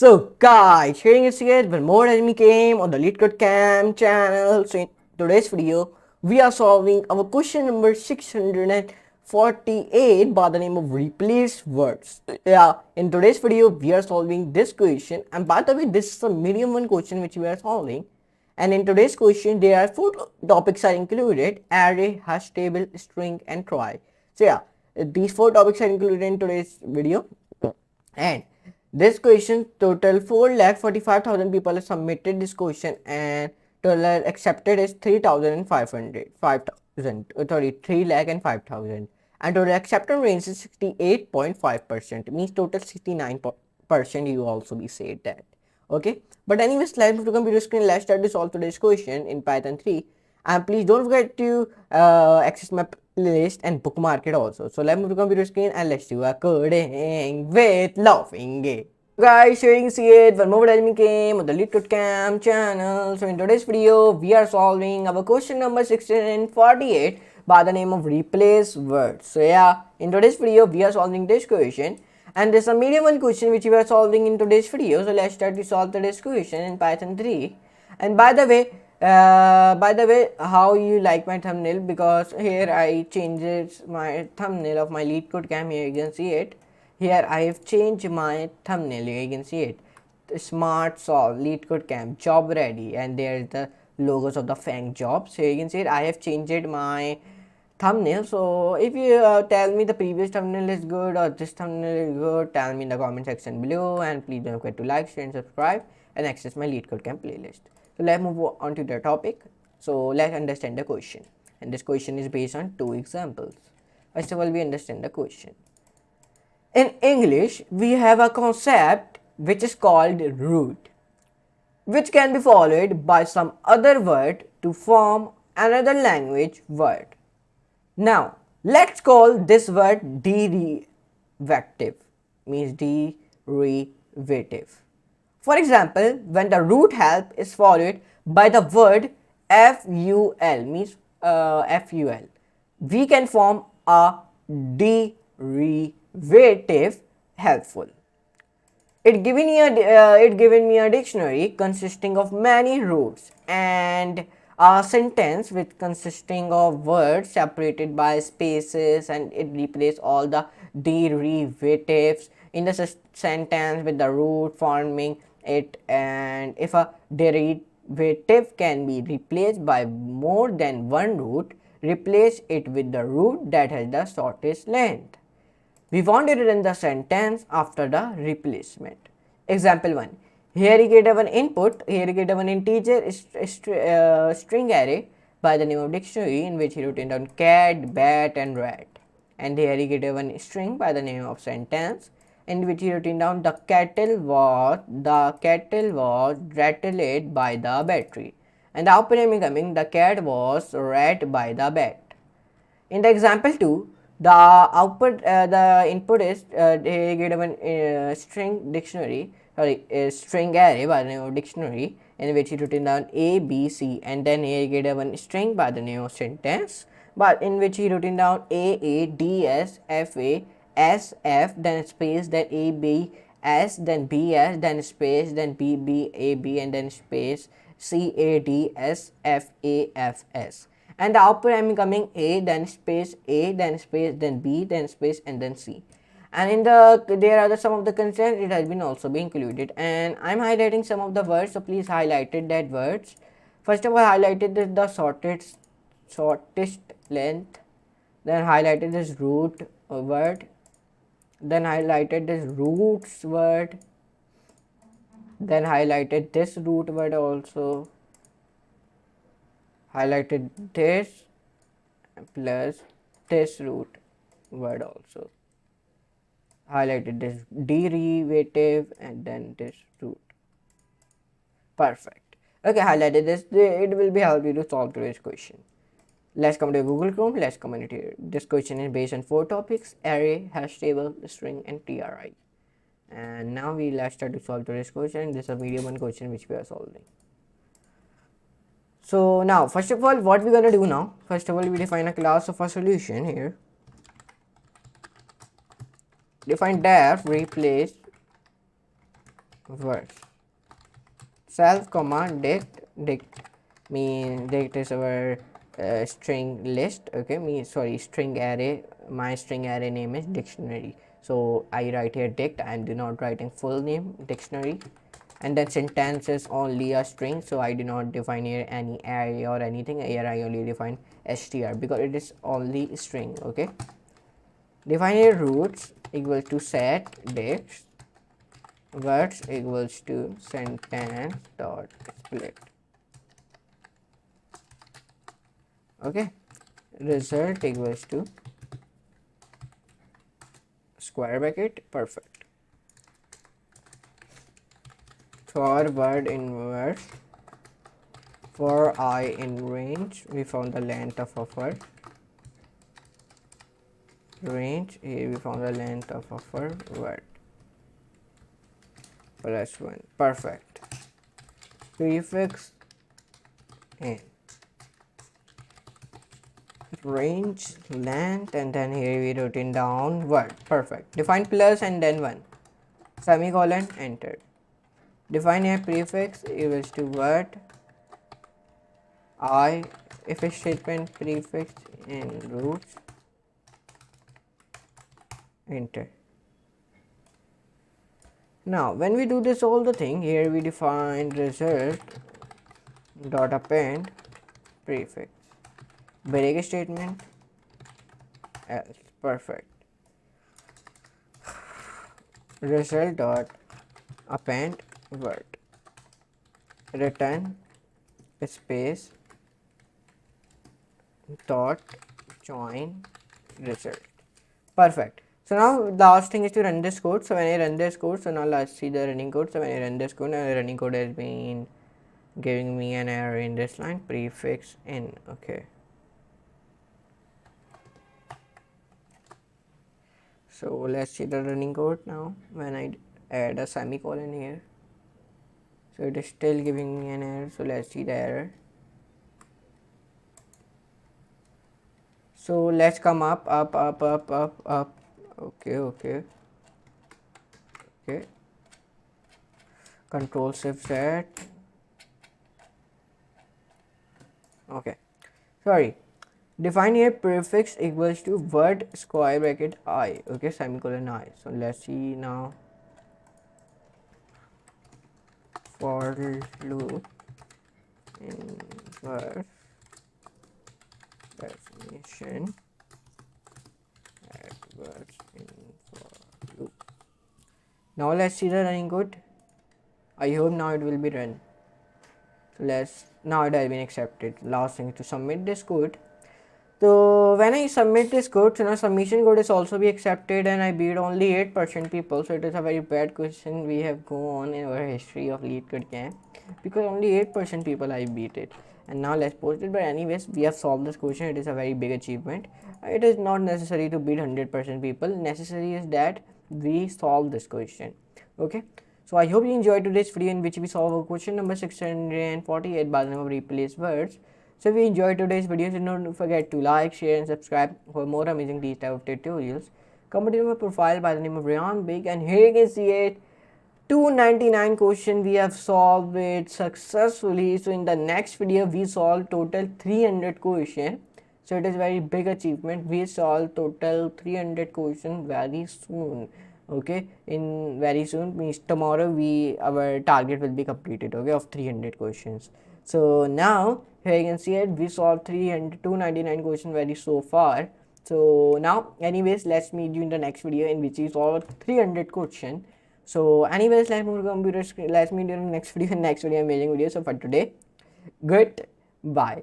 So guys, here is again when more enemy came on the LeetCode Cam channel. So in today's video, we are solving our question number 648 by the name of replace words. Yeah, in today's video, we are solving this question. And by the way, this is a medium one question which we are solving. And in today's question, there are four topics are included: array, hash table, string, and try. So yeah, these four topics are included in today's video. And this question, total 4,45,000 people have submitted this question, and total accepted is 3,500 5,000 sorry 3 lakh and 5,000, and total acceptance range is 68.5%, means total 69% you also be said that. Okay, but anyways, let's move to computer screen. Let's start to solve today's question in Python 3. And please don't forget to access my playlist and bookmark it also. So let's move to computer screen and let's do a coding with laughing game. Guys, here you see it, one more enemy came on the LeetCode Cam channel. So in today's video, we are solving our question number 1648 by the name of replace words. So yeah, in today's video, we are solving this question. And there's a medium one question which we are solving in today's video. So let's start to solve today's question in Python 3. And by the way, how you like my thumbnail, because here I changed my thumbnail of my LeetCode Cam. Here you can see it. Here I have changed my thumbnail. Here you can see it. Smart solve LeetCode Cam job ready, and there is the logos of the Fang job. So you can see it. I have changed my thumbnail. So if you tell me the previous thumbnail is good or this thumbnail is good, tell me in the comment section below, and please don't forget to like, share and subscribe and access my LeetCode Camp playlist. So let's move on to the topic. So let's understand the question, and this question is based on two examples. First of all, we understand the question. In English, we have a concept which is called root, which can be followed by some other word to form another language word. Now, let's call this word derivative, means derivative. For example, when the root help is followed by the word ful, means ful, we can form a derivative helpful. It given me a dictionary consisting of many roots and a sentence which consisting of words separated by spaces, and it replaces all the derivatives in the sentence with the root forming it. And if a derivative can be replaced by more than one root, replace it with the root that has the shortest length. We want it in the sentence after the replacement. Example 1. Here he get one input. Here he get one integer string array by the name of dictionary, in which he wrote down cat, bat and rat. And here he get one string by the name of sentence, in which he wrote down the kettle was rattled by the battery. And the output coming, the cat was rat by the bat. In the example 2, the input is he given string dictionary, string array by the name of dictionary, in which he written down a, b, c, and then he given string by the name of sentence, but in which he written down a, d, s, f, a, s, f, then space, then a, b, s, then b, s, then space, then b, b, a, b, and then space, c, a, d, s, f, a, f, s. And the output I am coming a, then space, then b, then space, and then c. And in there are some of the content it has been also been included, and I am highlighting some of the words. So please highlighted that words. First of all, highlighted the shortest length, then highlighted this root word, then highlighted this roots word, then highlighted this root word also, highlighted this plus this root word also, highlighted this derivative, and then this root. Perfect. Okay, highlighted this. It will be help you to solve today's question. Let's come to Google Chrome. Let's comment it here. This question is based on 4 topics: array, hash table, string, and tri. And now let's start to solve today's question. This is a medium one question which we are solving. So now, first of all, what we're gonna do now? First of all, we define a class of a solution here. Define def replace words. Self command dict mean dict is our string list. Okay, string array. My string array name is dictionary, so I write here dict. I do not writing full name dictionary. And then sentence is only a string, so I do not define here any array or anything. Here I only define str because it is only string. Okay, define here roots equal to set dict words equals to sentence dot split. Okay, result equals to square bracket. Perfect. For word in words, for I in range, we found the length of a word. Range, here we found the length of a word. Plus 1. Perfect. Prefix in range, length, and then here we wrote in down word. Perfect. Define plus and then 1. Semicolon, enter. Define a prefix equals to word. I, if a statement prefix in roots, enter. Now when we do this all the thing, here we define result dot append prefix, break statement else. Perfect. Result dot append word, return space dot join result. Perfect. So now last thing is to run this code. So when I run this code, so now let's see the running code. So when I run this code, now the running code has been giving me an error in this line, prefix in. Okay, so let's see the running code now. When I add a semicolon here, so it is still giving me an error. So let's see the error. So let's come up. Okay. Control Shift Z. Okay, sorry. Define here prefix equals to word square bracket I. Okay, semicolon I. So let's see now. For loop in word definition add words in for loop. Now let's see the running code. I hope now it will be run. So now it has been accepted. Last thing is to submit this code. So when I submit this code, so now submission code is also be accepted, and I beat only 8% people. So it is a very bad question we have gone in our history of LeetCode camp, because only 8% people I beat it. And now let's post it. But anyways, we have solved this question. It is a very big achievement. It is not necessary to beat 100% people. Necessary is that we solve this question. Okay. So I hope you enjoyed today's video in which we solve a question number 648 by the name of replace words. So if you enjoyed today's video, don't forget to like, share and subscribe for more amazing these type of tutorials. Come to my profile by the name of Rayyan Big, and here you can see it. 299 question we have solved it successfully. So in the next video we solve total 300 question. So it is very big achievement. We solve total 300 question very soon. Okay, in very soon means tomorrow our target will be completed. Okay, of 300 questions. So now here you can see it, we solved 299 questions very so far. So now anyways, let's meet you in the next video in which we solve 300 question. So anyways, let's move to computer screen. Let's meet you in the next video amazing video. So for today, goodbye.